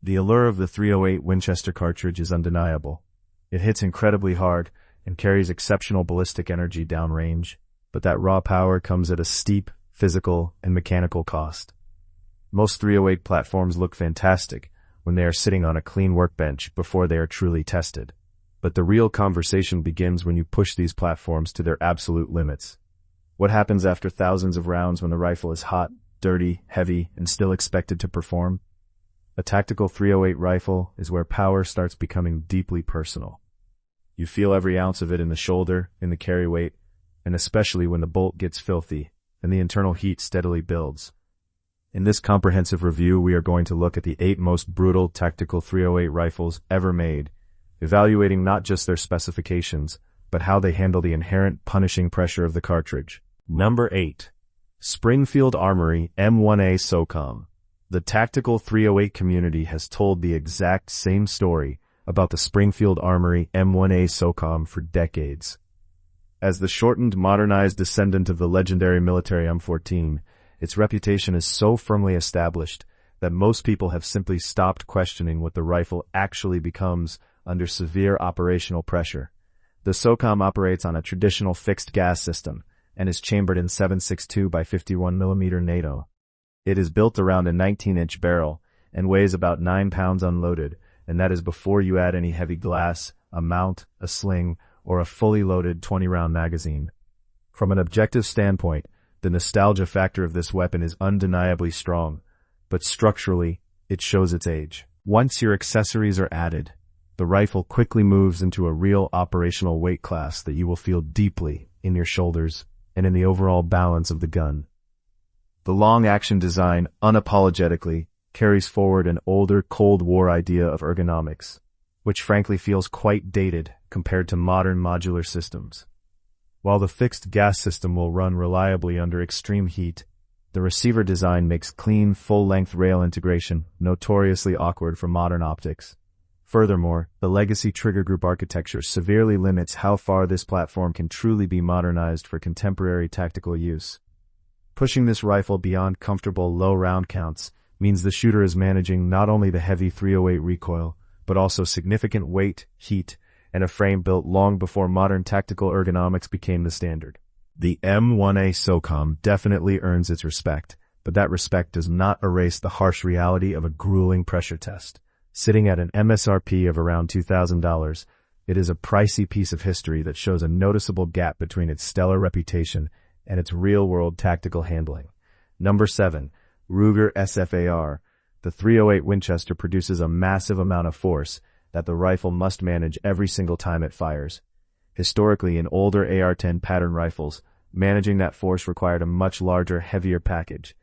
The allure of the .308 Winchester cartridge is undeniable. It hits incredibly hard and carries exceptional ballistic energy downrange, but that raw power comes at a steep physical and mechanical cost. Most .308 platforms look fantastic when they are sitting on a clean workbench before they are truly tested. But the real conversation begins when you push these platforms to their absolute limits. What happens after thousands of rounds when the rifle is hot, dirty, heavy, and still expected to perform? A tactical .308 rifle is where power starts becoming deeply personal. You feel every ounce of it in the shoulder, in the carry weight, and especially when the bolt gets filthy and the internal heat steadily builds. In this comprehensive review, we are going to look at the 8 most brutal tactical .308 rifles ever made, evaluating not just their specifications, but how they handle the inherent punishing pressure of the cartridge. Number 8. Springfield Armory M1A SOCOM. The tactical .308 community has told the exact same story about the Springfield Armory M1A SOCOM for decades. As the shortened, modernized descendant of the legendary military M14, its reputation is so firmly established that most people have simply stopped questioning what the rifle actually becomes under severe operational pressure. The SOCOM operates on a traditional fixed gas system and is chambered in 7.62 by 51 mm NATO. It is built around a 19-inch barrel and weighs about 9 pounds unloaded, and that is before you add any heavy glass, a mount, a sling, or a fully loaded 20-round magazine. From an objective standpoint, the nostalgia factor of this weapon is undeniably strong, but structurally, it shows its age. Once your accessories are added, the rifle quickly moves into a real operational weight class that you will feel deeply in your shoulders and in the overall balance of the gun. The long-action design unapologetically carries forward an older Cold War idea of ergonomics, which frankly feels quite dated compared to modern modular systems. While the fixed gas system will run reliably under extreme heat, the receiver design makes clean, full-length rail integration notoriously awkward for modern optics. Furthermore, the legacy trigger group architecture severely limits how far this platform can truly be modernized for contemporary tactical use. Pushing this rifle beyond comfortable low round counts means the shooter is managing not only the heavy .308 recoil, but also significant weight, heat, and a frame built long before modern tactical ergonomics became the standard. The M1A SOCOM definitely earns its respect, but that respect does not erase the harsh reality of a grueling pressure test. Sitting at an MSRP of around $2,000, it is a pricey piece of history that shows a noticeable gap between its stellar reputation and its real-world tactical handling. Number 7. Ruger SFAR. The .308 Winchester produces a massive amount of force that the rifle must manage every single time it fires. Historically, in older AR-10 pattern rifles, managing that force required a much larger, heavier package,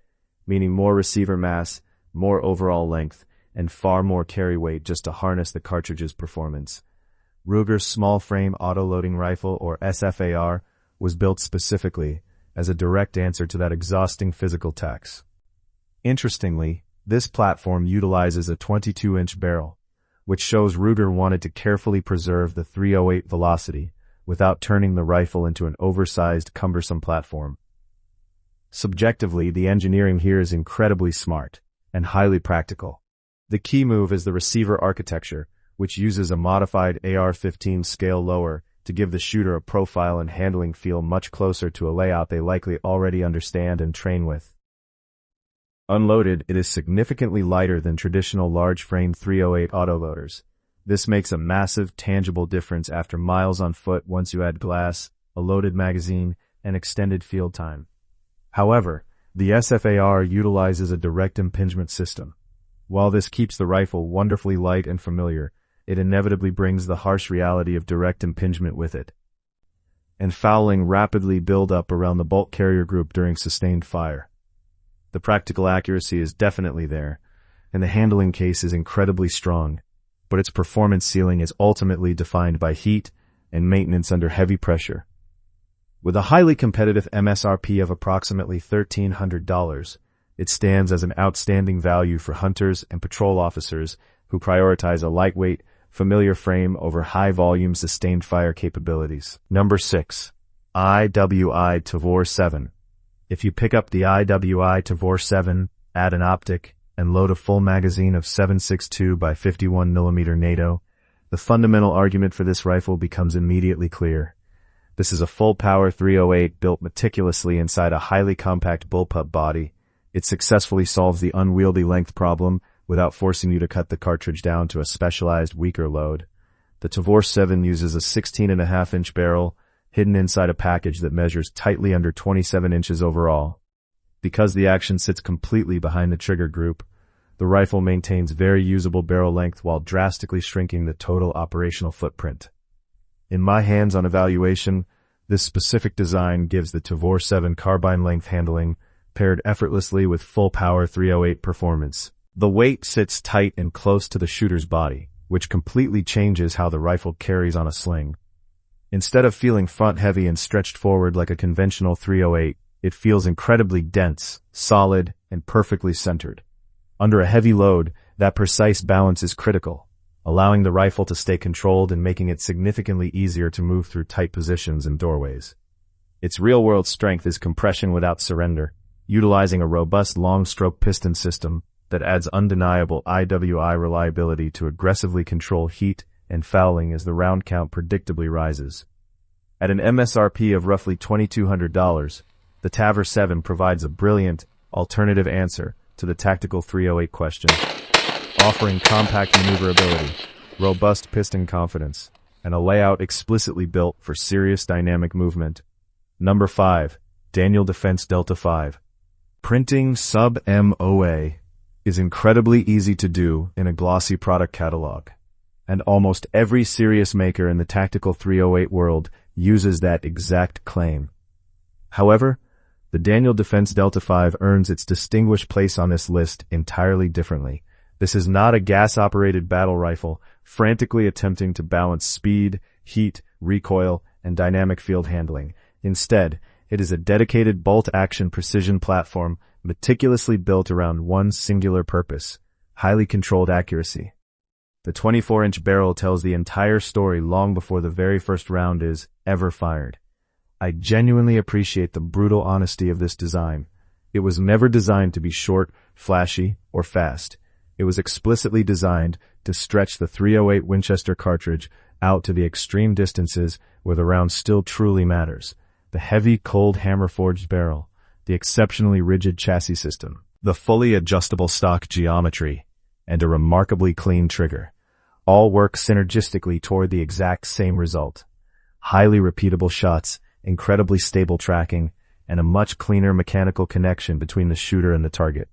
meaning more receiver mass, more overall length, and far more carry weight just to harness the cartridge's performance. Ruger's small-frame autoloading rifle, or SFAR, was built specifically as a direct answer to that exhausting physical tax. Interestingly, this platform utilizes a 22-inch barrel, which shows Ruger wanted to carefully preserve the .308 velocity without turning the rifle into an oversized, cumbersome platform. Subjectively, the engineering here is incredibly smart and highly practical. The key move is the receiver architecture, which uses a modified AR-15 scale lower to give the shooter a profile and handling feel much closer to a layout they likely already understand and train with. Unloaded, it is significantly lighter than traditional large-frame .308 autoloaders. This makes a massive, tangible difference after miles on foot once you add glass, a loaded magazine, and extended field time. However, the SFAR utilizes a direct impingement system. While this keeps the rifle wonderfully light and familiar, it inevitably brings the harsh reality of direct impingement with it. And fouling rapidly build up around the bolt carrier group during sustained fire. The practical accuracy is definitely there, and the handling case is incredibly strong, but its performance ceiling is ultimately defined by heat and maintenance under heavy pressure. With a highly competitive MSRP of approximately $1,300, it stands as an outstanding value for hunters and patrol officers who prioritize a lightweight, familiar frame over high-volume sustained fire capabilities. Number 6. IWI Tavor 7. If you pick up the IWI Tavor 7, add an optic, and load a full magazine of 7.62 by 51mm NATO, the fundamental argument for this rifle becomes immediately clear. This is a full-power .308 built meticulously inside a highly compact bullpup body. It successfully solves the unwieldy length problem without forcing you to cut the cartridge down to a specialized, weaker load. The Tavor 7 uses a 16.5-inch barrel hidden inside a package that measures tightly under 27 inches overall. Because the action sits completely behind the trigger group, the rifle maintains very usable barrel length while drastically shrinking the total operational footprint. In my hands-on evaluation, this specific design gives the Tavor 7 carbine length handling paired effortlessly with full-power .308 performance. The weight sits tight and close to the shooter's body, which completely changes how the rifle carries on a sling. Instead of feeling front-heavy and stretched forward like a conventional .308, it feels incredibly dense, solid, and perfectly centered. Under a heavy load, that precise balance is critical, allowing the rifle to stay controlled and making it significantly easier to move through tight positions and doorways. Its real-world strength is compression without surrender, utilizing a robust long-stroke piston system that adds undeniable IWI reliability to aggressively control heat and fouling as the round count predictably rises. At an MSRP of roughly $2,200, the Tavor 7 provides a brilliant, alternative answer to the tactical .308 question, offering compact maneuverability, robust piston confidence, and a layout explicitly built for serious dynamic movement. Number 5. Daniel Defense Delta 5. Printing sub-MOA is incredibly easy to do in a glossy product catalog, and almost every serious maker in the tactical .308 world uses that exact claim. However, the Daniel Defense Delta 5 earns its distinguished place on this list entirely differently. This is not a gas-operated battle rifle frantically attempting to balance speed, heat, recoil, and dynamic field handling. Instead, it is a dedicated bolt-action precision platform meticulously built around one singular purpose, highly controlled accuracy. The 24-inch barrel tells the entire story long before the very first round is ever fired. I genuinely appreciate the brutal honesty of this design. It was never designed to be short, flashy, or fast. It was explicitly designed to stretch the .308 Winchester cartridge out to the extreme distances where the round still truly matters. The heavy, cold hammer-forged barrel, the exceptionally rigid chassis system, the fully adjustable stock geometry, and a remarkably clean trigger, all work synergistically toward the exact same result. Highly repeatable shots, incredibly stable tracking, and a much cleaner mechanical connection between the shooter and the target.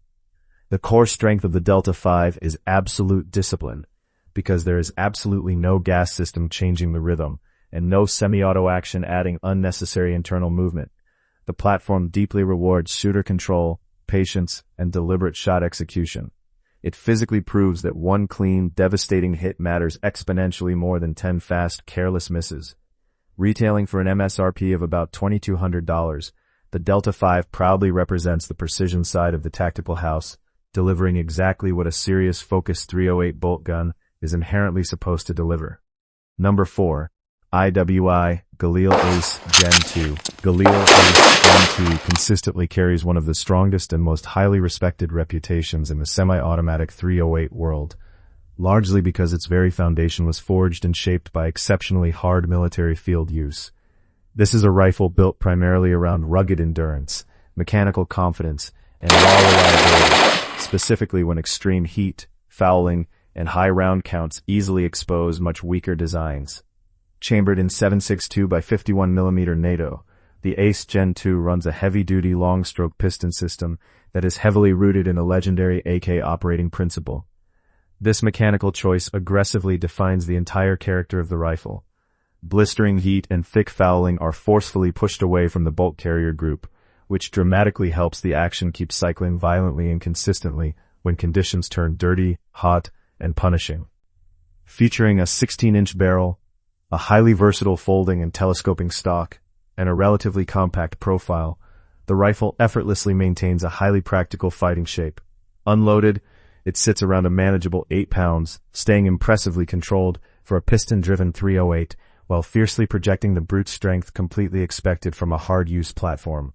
The core strength of the Delta 5 is absolute discipline, because there is absolutely no gas system changing the rhythm, and no semi-auto action adding unnecessary internal movement. The platform deeply rewards shooter control, patience, and deliberate shot execution. It physically proves that one clean, devastating hit matters exponentially more than 10 fast, careless misses. Retailing for an MSRP of about $2,200, the Delta 5 proudly represents the precision side of the tactical house, delivering exactly what a serious focused .308 bolt gun is inherently supposed to deliver. Number 4. IWI Galil ACE Gen 2. Galil ACE Gen 2 consistently carries one of the strongest and most highly respected reputations in the semi-automatic .308 world, largely because its very foundation was forged and shaped by exceptionally hard military field use. This is a rifle built primarily around rugged endurance, mechanical confidence, and raw reliability, specifically when extreme heat, fouling, and high round counts easily expose much weaker designs. Chambered in 7.62 by 51mm NATO, the ACE Gen 2 runs a heavy-duty long-stroke piston system that is heavily rooted in a legendary AK operating principle. This mechanical choice aggressively defines the entire character of the rifle. Blistering heat and thick fouling are forcefully pushed away from the bolt carrier group, which dramatically helps the action keep cycling violently and consistently when conditions turn dirty, hot, and punishing. Featuring a 16-inch barrel, a highly versatile folding and telescoping stock, and a relatively compact profile, the rifle effortlessly maintains a highly practical fighting shape. Unloaded, it sits around a manageable 8 pounds, staying impressively controlled for a piston-driven .308, while fiercely projecting the brute strength completely expected from a hard-use platform.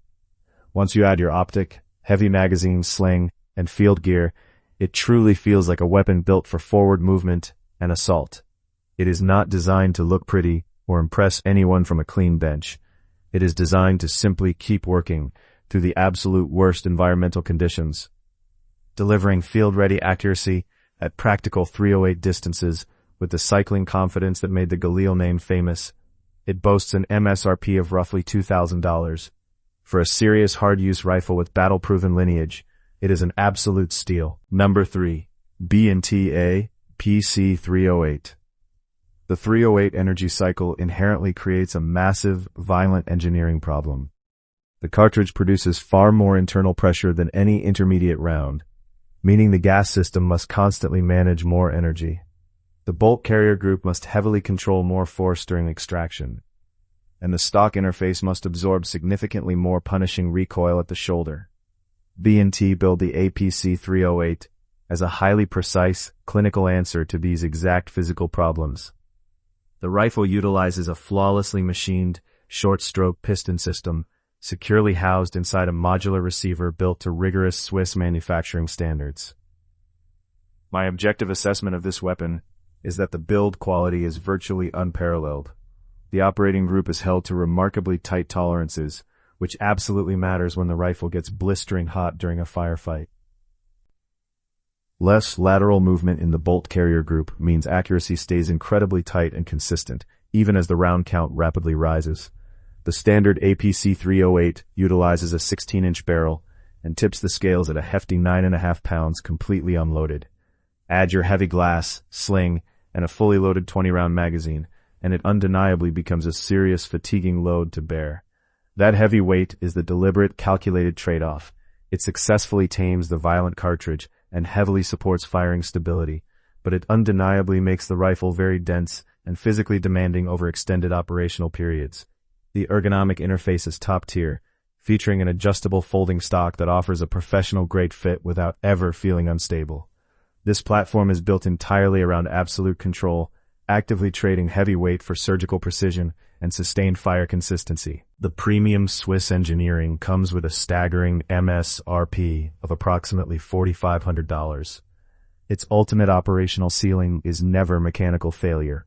Once you add your optic, heavy magazine, sling, and field gear, It truly feels like a weapon built for forward movement and assault. It is not designed to look pretty or impress anyone from a clean bench. It is designed to simply keep working through the absolute worst environmental conditions, delivering field-ready accuracy at practical .308 distances with the cycling confidence that made the Galil name famous. It boasts an MSRP of roughly $2,000. For a serious hard-use rifle with battle-proven lineage, it is an absolute steal. Number 3. B&TA PC-308. The 308 energy cycle inherently creates a massive, violent engineering problem. The cartridge produces far more internal pressure than any intermediate round, meaning the gas system must constantly manage more energy. The bolt carrier group must heavily control more force during extraction, and the stock interface must absorb significantly more punishing recoil at the shoulder. B&T built the APC-308 as a highly precise, clinical answer to these exact physical problems. The rifle utilizes a flawlessly machined, short-stroke piston system, securely housed inside a modular receiver built to rigorous Swiss manufacturing standards. My objective assessment of this weapon is that the build quality is virtually unparalleled. The operating group is held to remarkably tight tolerances, which absolutely matters when the rifle gets blistering hot during a firefight. Less lateral movement in the bolt carrier group means accuracy stays incredibly tight and consistent, even as the round count rapidly rises. The standard APC-308 utilizes a 16-inch barrel and tips the scales at a hefty 9.5 pounds completely unloaded. Add your heavy glass, sling, and a fully loaded 20-round magazine, and it undeniably becomes a serious, fatiguing load to bear. That heavy weight is the deliberate, calculated trade-off. It successfully tames the violent cartridge and heavily supports firing stability, but it undeniably makes the rifle very dense and physically demanding over extended operational periods. The ergonomic interface is top tier, featuring an adjustable folding stock that offers a professional-grade fit without ever feeling unstable. This platform is built entirely around absolute control, actively trading heavy weight for surgical precision and sustained fire consistency. The premium Swiss engineering comes with a staggering MSRP of approximately $4,500. Its ultimate operational ceiling is never mechanical failure.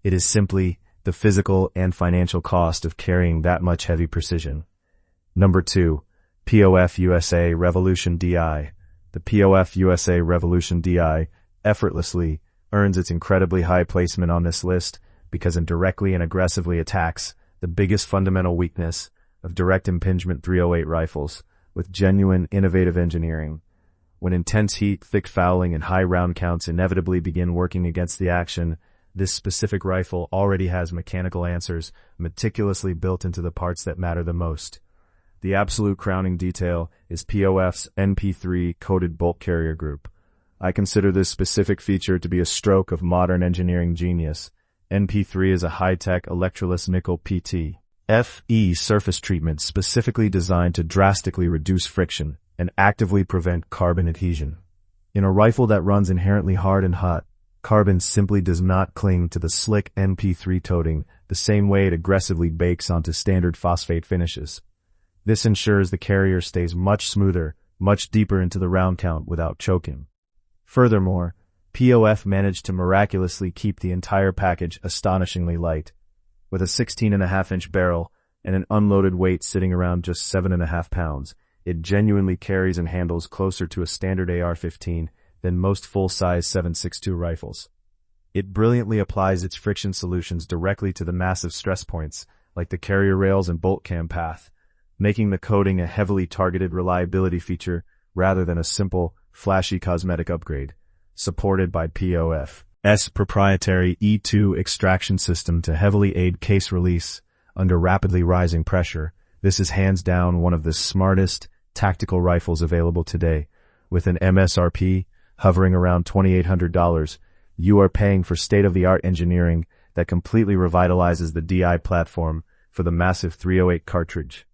It is simply the physical and financial cost of carrying that much heavy precision. Number 2. POF-USA Revolution DI. The POF-USA Revolution DI effortlessly earns its incredibly high placement on this list because it directly and aggressively attacks the biggest fundamental weakness of direct impingement .308 rifles with genuine innovative engineering. When intense heat, thick fouling, and high round counts inevitably begin working against the action, this specific rifle already has mechanical answers meticulously built into the parts that matter the most. The absolute crowning detail is POF's NP3 coated bolt carrier group. I consider this specific feature to be a stroke of modern engineering genius. NP3 is a high-tech electroless nickel PT/Fe surface treatment specifically designed to drastically reduce friction and actively prevent carbon adhesion. In a rifle that runs inherently hard and hot, carbon simply does not cling to the slick NP3 coating the same way it aggressively bakes onto standard phosphate finishes. This ensures the carrier stays much smoother, much deeper into the round count without choking. Furthermore, POF managed to miraculously keep the entire package astonishingly light. With a 16.5-inch barrel and an unloaded weight sitting around just 7.5 pounds, it genuinely carries and handles closer to a standard AR-15 than most full-size 7.62 rifles. It brilliantly applies its friction solutions directly to the massive stress points, like the carrier rails and bolt cam path, making the coating a heavily targeted reliability feature rather than a simple, flashy cosmetic upgrade. Supported by POF's proprietary E2 extraction system to heavily aid case release under rapidly rising pressure, this is hands down one of the smartest tactical rifles available today. With an MSRP hovering around $2,800, you are paying for state-of-the-art engineering that completely revitalizes the DI platform for the massive .308 cartridge.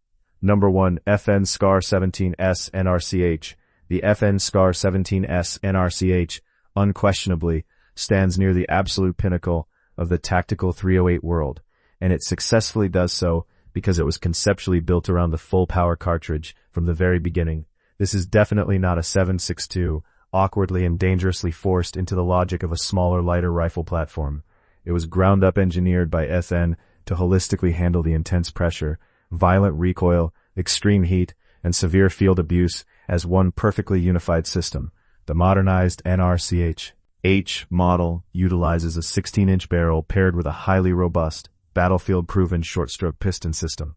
Number 1. FN SCAR 17S NRCH. The FN SCAR 17S NRCH unquestionably stands near the absolute pinnacle of the tactical .308 world, and it successfully does so because it was conceptually built around the full power cartridge from the very beginning. This is definitely not a 7.62 awkwardly and dangerously forced into the logic of a smaller, lighter rifle platform. It was ground-up engineered by SN to holistically handle the intense pressure, violent recoil, extreme heat, and severe field abuse as one perfectly unified system. The modernized NRCH H model utilizes a 16-inch barrel paired with a highly robust, battlefield-proven short-stroke piston system.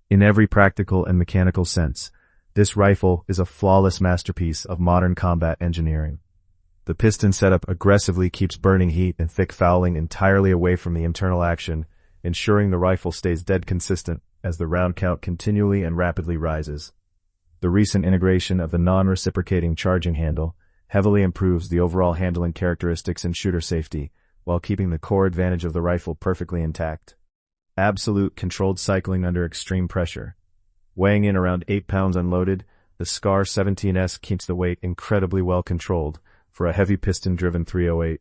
In every practical and mechanical sense, this rifle is a flawless masterpiece of modern combat engineering. The piston setup aggressively keeps burning heat and thick fouling entirely away from the internal action, ensuring the rifle stays dead consistent as the round count continually and rapidly rises. The recent integration of the non-reciprocating charging handle heavily improves the overall handling characteristics and shooter safety, while keeping the core advantage of the rifle perfectly intact. Absolute controlled cycling under extreme pressure. Weighing in around 8 pounds unloaded, the SCAR 17S keeps the weight incredibly well controlled for a heavy piston-driven .308.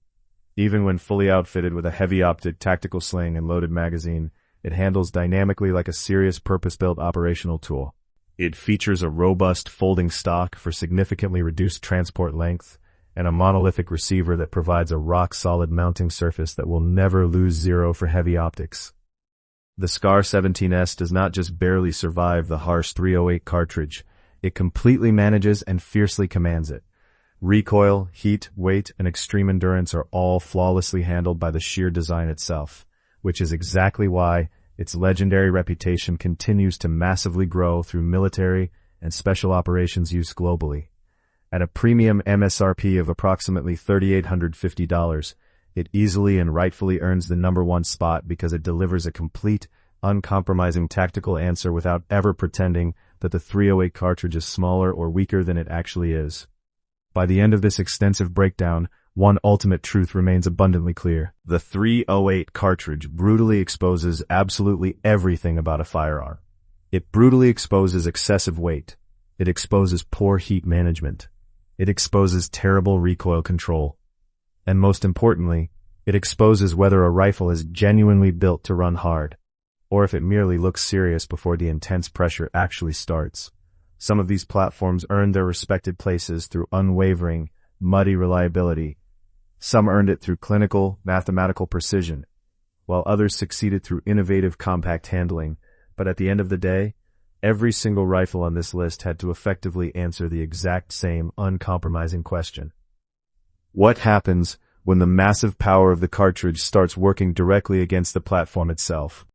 Even when fully outfitted with a heavy-optic tactical sling and loaded magazine, it handles dynamically like a serious purpose-built operational tool. It features a robust folding stock for significantly reduced transport length and a monolithic receiver that provides a rock-solid mounting surface that will never lose zero for heavy optics. The SCAR 17S does not just barely survive the harsh .308 cartridge, it completely manages and fiercely commands it. Recoil, heat, weight, and extreme endurance are all flawlessly handled by the sheer design itself, which is exactly why its legendary reputation continues to massively grow through military and special operations use globally. At a premium MSRP of approximately $3,850, it easily and rightfully earns the #1 spot because it delivers a complete, uncompromising tactical answer without ever pretending that the .308 cartridge is smaller or weaker than it actually is. By the end of this extensive breakdown, one ultimate truth remains abundantly clear. The .308 cartridge brutally exposes absolutely everything about a firearm. It brutally exposes excessive weight. It exposes poor heat management. It exposes terrible recoil control. And most importantly, it exposes whether a rifle is genuinely built to run hard, or if it merely looks serious before the intense pressure actually starts. Some of these platforms earned their respected places through unwavering, muddy reliability. Some earned it through clinical, mathematical precision, while others succeeded through innovative, compact handling. But at the end of the day, every single rifle on this list had to effectively answer the exact same uncompromising question. What happens when the massive power of the cartridge starts working directly against the platform itself?